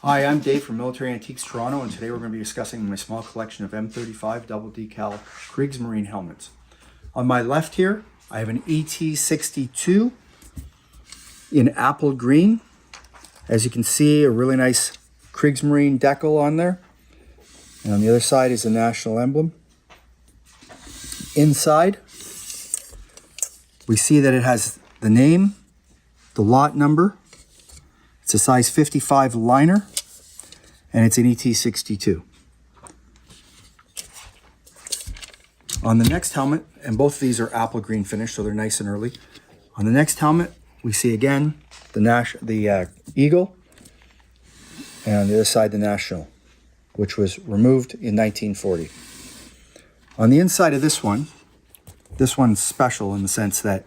Hi, I'm Dave from Military Antiques Toronto, and today we're going to be discussing my small collection of M35 double decal Kriegsmarine helmets. On my left here, I have an ET62 in apple green. As you can see, a really nice Kriegsmarine Decal on there. And on the other side is the national emblem. Inside, we see that it has the name, the lot number. It's a size 55 liner, and it's an ET62. On the next helmet, and both of these are apple green finish, so they're nice and early. On the next helmet, we see again the Eagle, and on the other side the National, which was removed in 1940. On the inside of this one's special in the sense that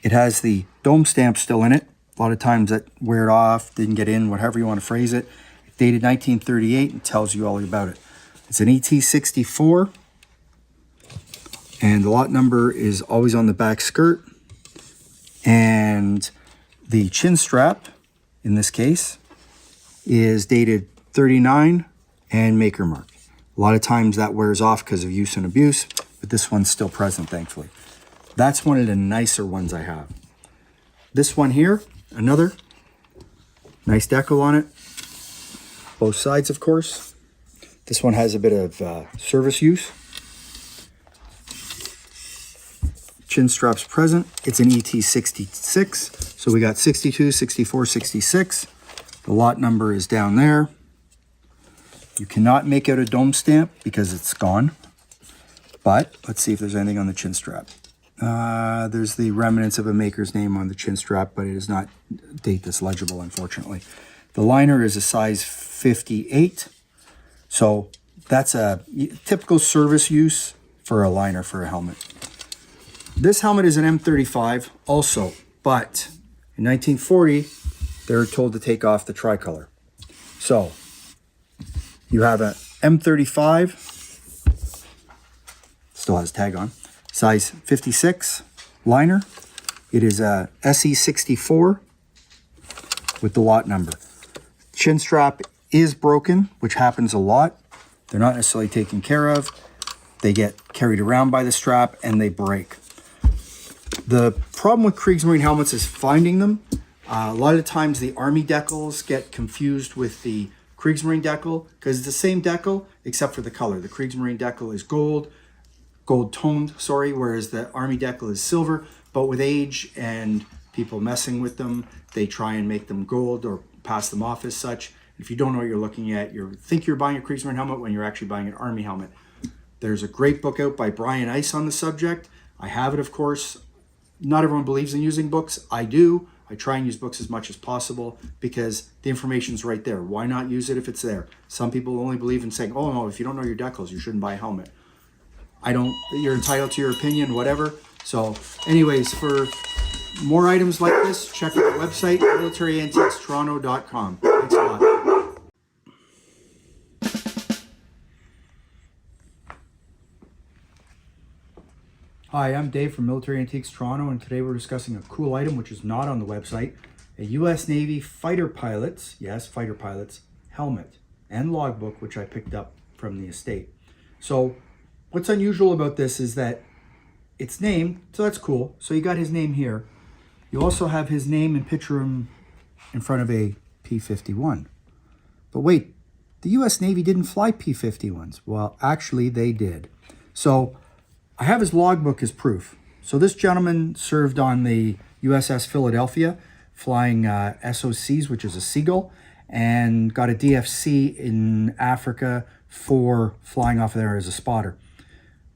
it has the dome stamp still in it. A lot of times that wear it off, didn't get in, whatever you want to phrase it. It's dated 1938 and tells you all about it. It's an ET64, and the lot number is always on the back skirt. And the chin strap, in this case, is dated 39 and maker mark. A lot of times that wears off because of use and abuse, but this one's still present, thankfully. That's one of the nicer ones I have. This one here, another nice decal on it, both sides of course. This one has a bit of service use. Chin strap's present. It's an ET66, so we got 62, 64, 66. The lot number is down there. You cannot make out a dome stamp because it's gone, but let's see if there's anything on the chin strap. There's the remnants of a maker's name on the chin strap, but it is not date that's legible, unfortunately. The liner is a size 58, so that's a typical service use for a liner for a helmet. This helmet is an M35 also, but in 1940, they were told to take off the tricolor. So you have an M35, still has tag on, size 56 liner. It is a SE64 with the lot number. Chin strap is broken, which happens a lot. They're not necessarily taken care of. They get carried around by the strap and they break. The problem with Kriegsmarine helmets is finding them. A lot of times the Army decals get confused with the Kriegsmarine decal because it's the same decal except for the color. The Kriegsmarine decal is gold toned, whereas the Army decal is silver. But with age and people messing with them, they try and make them gold or pass them off as such. If you don't know what you're looking at, you think you're buying a Kriegsmarine helmet when you're actually buying an Army helmet. There's a great book out by Brian Ice on the subject. I have it, of course. Not everyone believes in using books. I do. I try and use books as much as possible because the information's right there. Why not use it if it's there? Some people only believe in saying, oh no, if you don't know your decals, you shouldn't buy a helmet. You're entitled to your opinion, whatever. So anyways, for more items like this, check out the website, militarantiquestoronto.com. Thanks a lot. Hi, I'm Dave from Military Antiques Toronto, and today we're discussing a cool item which is not on the website, a U.S. Navy fighter pilot's, yes, fighter pilot's helmet and logbook, which I picked up from the estate. So what's unusual about this is that it's named, so that's cool. So you got his name here. You also have his name and picture him in front of a P-51. But wait, the U.S. Navy didn't fly P-51s. Well, actually they did. So I have his logbook as proof. So this gentleman served on the USS Philadelphia, flying SOCs, which is a Seagull, and got a DFC in Africa for flying off there as a spotter.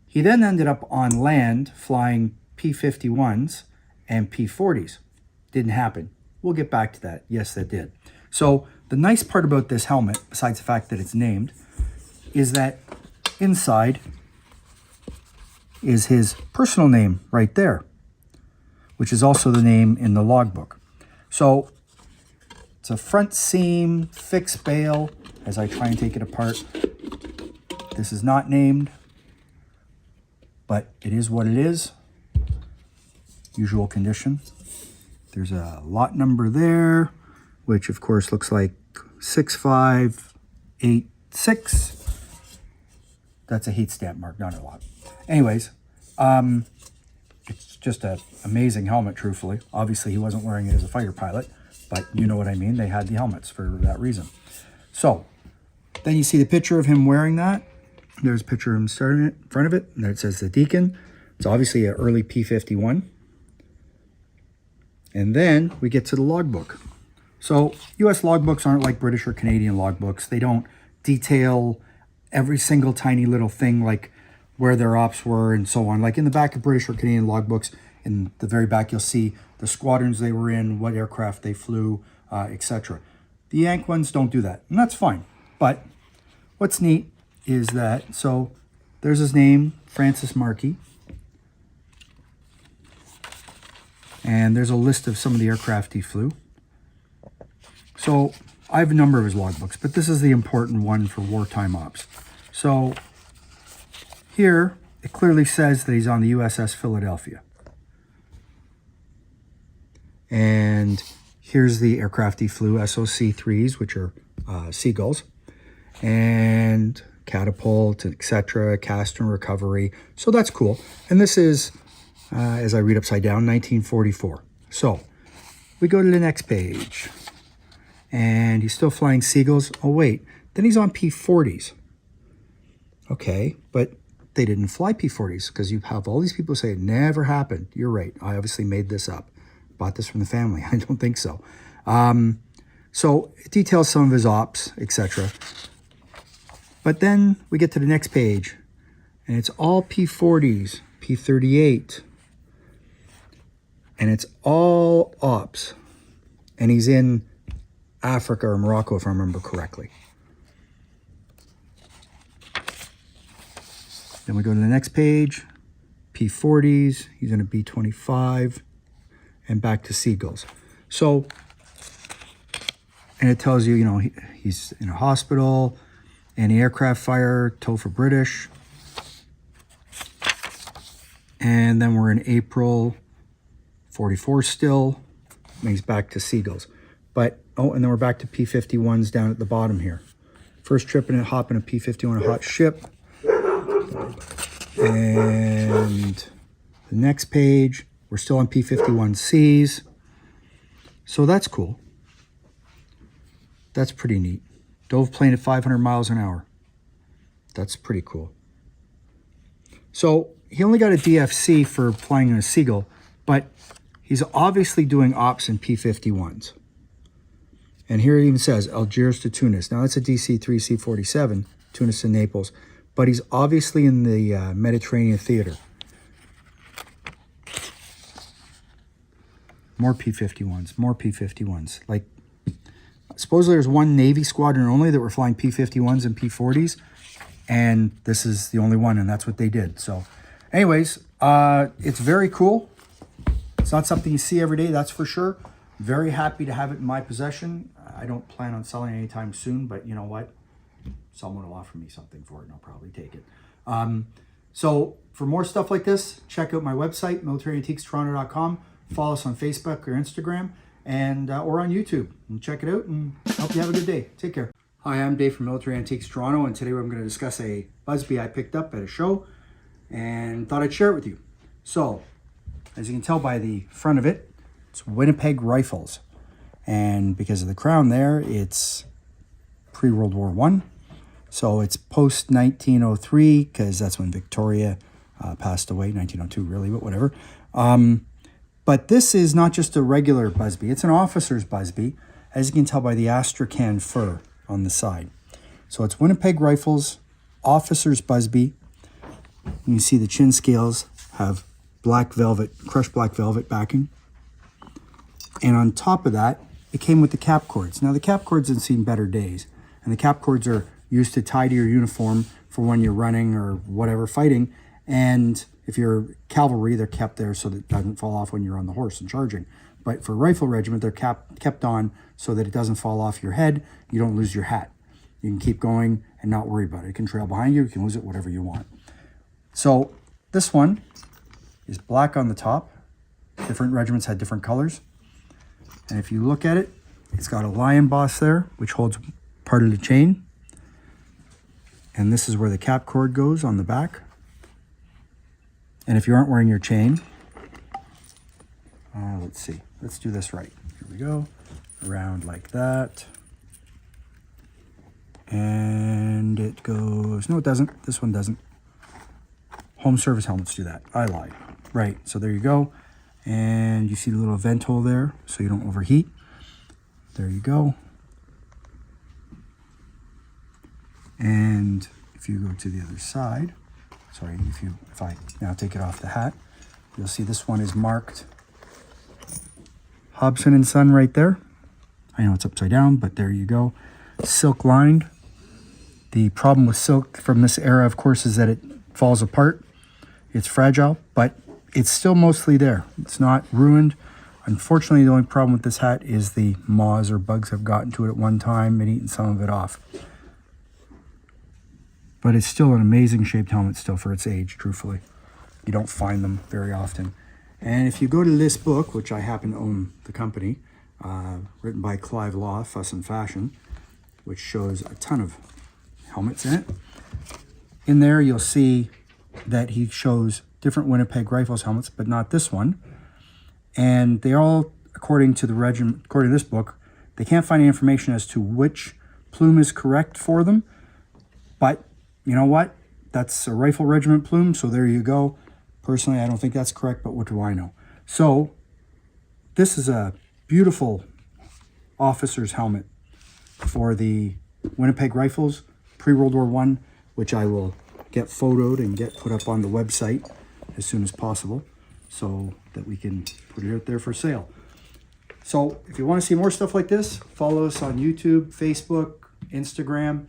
He then ended up on land flying P-51s and P-40s. Didn't happen. We'll get back to that. Yes, that did. So the nice part about this helmet, besides the fact that it's named, is that inside is his personal name right there, which is also the name in the logbook. So it's a front seam, fixed bail, as I try and take it apart. This is not named, but it is what it is. Usual condition. There's a lot number there, which of course looks like 6586. That's a heat stamp mark, not a lot. Anyways, it's just an amazing helmet, truthfully. Obviously, he wasn't wearing it as a fighter pilot, but you know what I mean. They had the helmets for that reason. So then you see the picture of him wearing that. There's a picture of him starting it in front of it, and there it says the Deacon. It's obviously an early P-51. And then we get to the logbook. So U.S. logbooks aren't like British or Canadian logbooks. They don't detail every single tiny little thing like where their ops were and so on. Like in the back of British or Canadian logbooks, in the very back, you'll see the squadrons they were in, what aircraft they flew, etc. The Yank ones don't do that, and that's fine. But what's neat is that, so there's his name, Francis Markey. And there's a list of some of the aircraft he flew. So I have a number of his logbooks, but this is the important one for wartime ops. So here, it clearly says that he's on the USS Philadelphia. And here's the aircraft he flew, SOC-3s, which are Seagulls, and Catapult, etc., Cast and Recovery. So that's cool. And this is, as I read upside down, 1944. So we go to the next page. And he's still flying Seagulls. Oh, wait. Then he's on P-40s. Okay, but they didn't fly P-40s because you have all these people say it never happened. You're right. I obviously made this up. Bought this from the family. I don't think so. So it details some of his ops, etc. But then we get to the next page, and it's all P-40s, P-38, and it's all ops. And he's in Africa or Morocco, if I remember correctly. Then we go to the next page, P-40s, he's in a B-25, and back to Seagulls. So, and it tells you, you know, he's in a hospital, anti-aircraft fire, tow for British. And then we're in April 44 still, and he's back to Seagulls. But, oh, and then we're back to P-51s down at the bottom here. First trip and hop in a P-51, a hot ship. And the next page, we're still on P-51Cs. So that's cool. That's pretty neat. Dove plane at 500 miles an hour. That's pretty cool. So he only got a DFC for flying in a Seagull, but he's obviously doing ops in P-51s. And here it even says Algiers to Tunis. Now that's a DC-3 C-47, Tunis and Naples. But he's obviously in the Mediterranean theater. More P-51s, more P-51s. Like, supposedly there's one Navy squadron only that were flying P-51s and P-40s. And this is the only one, and that's what they did. So, anyways, it's very cool. It's not something you see every day, that's for sure. Very happy to have it in my possession. I don't plan on selling it anytime soon, but you know what? Someone will offer me something for it, and I'll probably take it. So for more stuff like this, check out my website, militaryantiquestoronto.com. Follow us on Facebook or Instagram, and or on YouTube. And check it out, and hope you have a good day. Take care. Hi, I'm Dave from Military Antiques Toronto, and today I'm going to discuss a Busby I picked up at a show, and thought I'd share it with you. So, as you can tell by the front of it, it's Winnipeg rifles. And because of the crown there, it's pre-World War I. So it's post-1903, because that's when Victoria passed away, 1902 really, but whatever. But this is not just a regular Busby, it's an officer's Busby, as you can tell by the Astrakhan fur on the side. So it's Winnipeg rifles, officer's Busby. You can see the chin scales have black velvet, crushed black velvet backing. And on top of that, it came with the cap cords. Now the cap cords have seen better days, and the cap cords are used to tie to your uniform for when you're running or whatever fighting. And if you're cavalry, they're kept there so that it doesn't fall off when you're on the horse and charging. But for rifle regiment, they're kept on so that it doesn't fall off your head. You don't lose your hat. You can keep going and not worry about it. It can trail behind you. You can lose it, whatever you want. So this one is black on the top. Different regiments had different colors. And if you look at it, It's got a lion boss there, which holds part of the chain. And this is where the cap cord goes on the back. And if you aren't wearing your chain, let's see, let's do this right. Here we go, around like that. And it goes, no it doesn't, this one doesn't. Home service helmets do that, I lied. Right, so there you go. And you see the little vent hole there, so you don't overheat. There you go. And if you go to the other side, sorry, if I now take it off the hat, you'll see this one is marked Hobson and Son right there. I know it's upside down, but there you go. Silk lined. The problem with silk from this era, of course, is that it falls apart. It's fragile, but it's still mostly there. It's not ruined. Unfortunately, the only problem with this hat is the moths or bugs have gotten to it at one time and eaten some of it off. But it's still an amazing shaped helmet still for its age, truthfully. You don't find them very often. And if you go to this book, which I happen to own the company, written by Clive Law, Fuss and Fashion, which shows a ton of helmets in it. In there, you'll see that he shows different Winnipeg Rifles helmets, but not this one. And they all, according to the regiment, according to this book, they can't find any information as to which plume is correct for them. But you know what? That's a rifle regiment plume, so there you go. Personally, I don't think that's correct, but what do I know? So this is a beautiful officer's helmet for the Winnipeg Rifles, pre-World War I, which I will get photoed and get put up on the website as soon as possible so that we can put it out there for sale. So if you want to see more stuff like this, follow us on YouTube, Facebook, Instagram.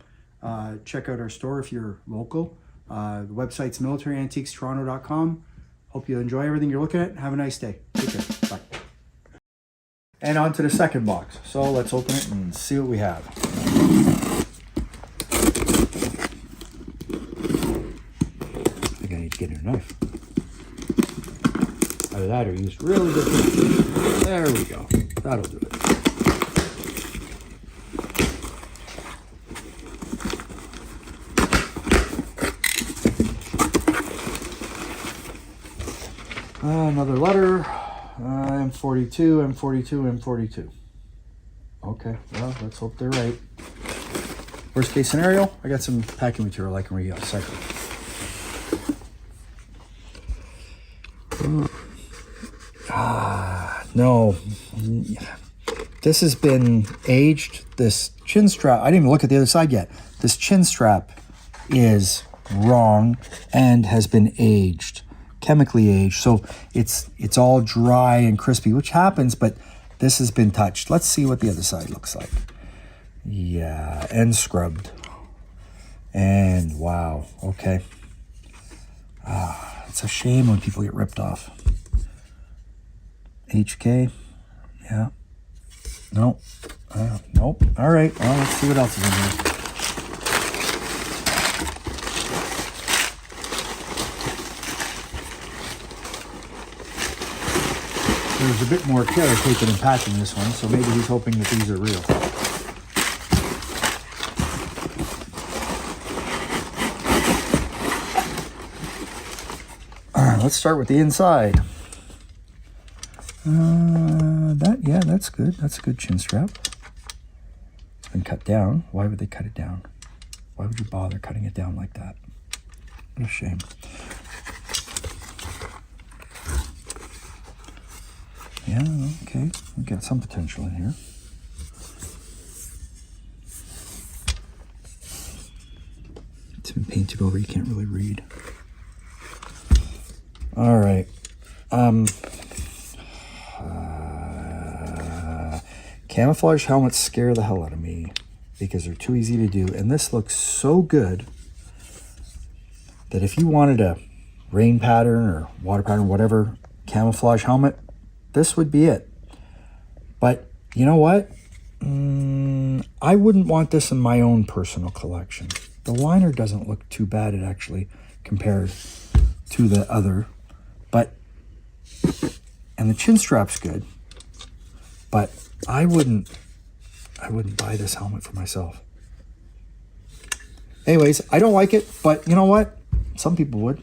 Check out our store if you're local. The website's militaryantiquestoronto.com. Hope you enjoy everything you're looking at. Have a nice day. Take care. Bye. And on to the second box. So let's open it and see what we have. I think I need to get a knife. Either that or use really good things. There we go. That'll do it. Another letter. M42, M42, M42. Okay, well, let's hope they're right. Worst case scenario, I got some packing material I can recycle. No. This has been aged. This chin strap, I didn't even look at the other side yet. This chin strap is wrong and has been aged. Chemically aged, so it's all dry and crispy, which happens, but this has been touched. Let's see what the other side looks like. Yeah, and scrubbed. And wow, okay. It's a shame when people get ripped off. HK, yeah. Nope. Nope. All right, well, let's see what else is in here. There's a bit more care taken in packing this one, so maybe he's hoping that these are real. Let's start with the inside. Yeah, that's good. That's a good chin strap. It's been cut down. Why would they cut it down? Why would you bother cutting it down like that? What a shame. Yeah, okay, we've got some potential in here. It's been painted over, you can't really read. All right. Camouflage helmets scare the hell out of me because they're too easy to do. And this looks so good that if you wanted a rain pattern or water pattern, whatever, camouflage helmet, this would be it. But you know what? I wouldn't want this in my own personal collection. The liner doesn't look too bad, it actually, compared to the other. But, and the chin strap's good, but I wouldn't I wouldn't buy this helmet for myself. Anyways, I don't like it, but you know what? Some people would.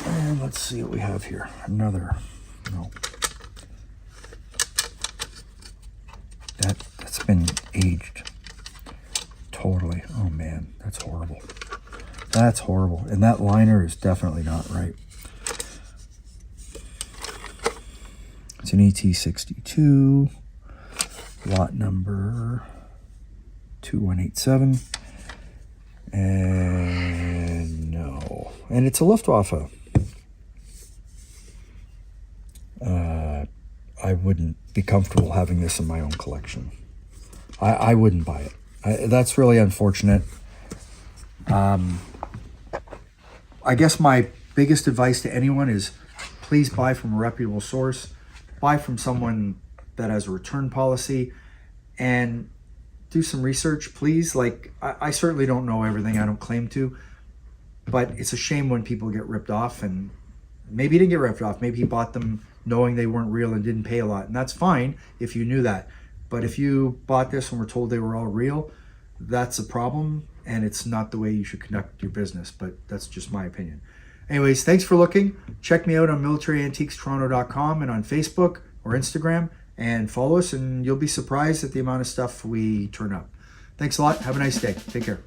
And let's see what we have here. Another, no. That's been aged. Totally. Oh man, that's horrible. That's horrible. And that liner is definitely not right. It's an ET62. Lot number 2187. And no. And it's a Luftwaffe. I wouldn't be comfortable having this in my own collection. I wouldn't buy it. That's really unfortunate. I guess my biggest advice to anyone is please buy from a reputable source. Buy from someone that has a return policy, and do some research, please. Like, I certainly don't know everything. I don't claim to, but it's a shame when people get ripped off, and maybe he didn't get ripped off. Maybe he bought them knowing they weren't real and didn't pay a lot, and that's fine if you knew that. But if you bought this and were told they were all real, that's a problem, and it's not the way you should conduct your business, but that's just my opinion. Anyways, thanks for looking. Check me out on militarantiquestoronto.com and on Facebook or Instagram, and follow us, and you'll be surprised at the amount of stuff we turn up. Thanks a lot. Have a nice day. Take care.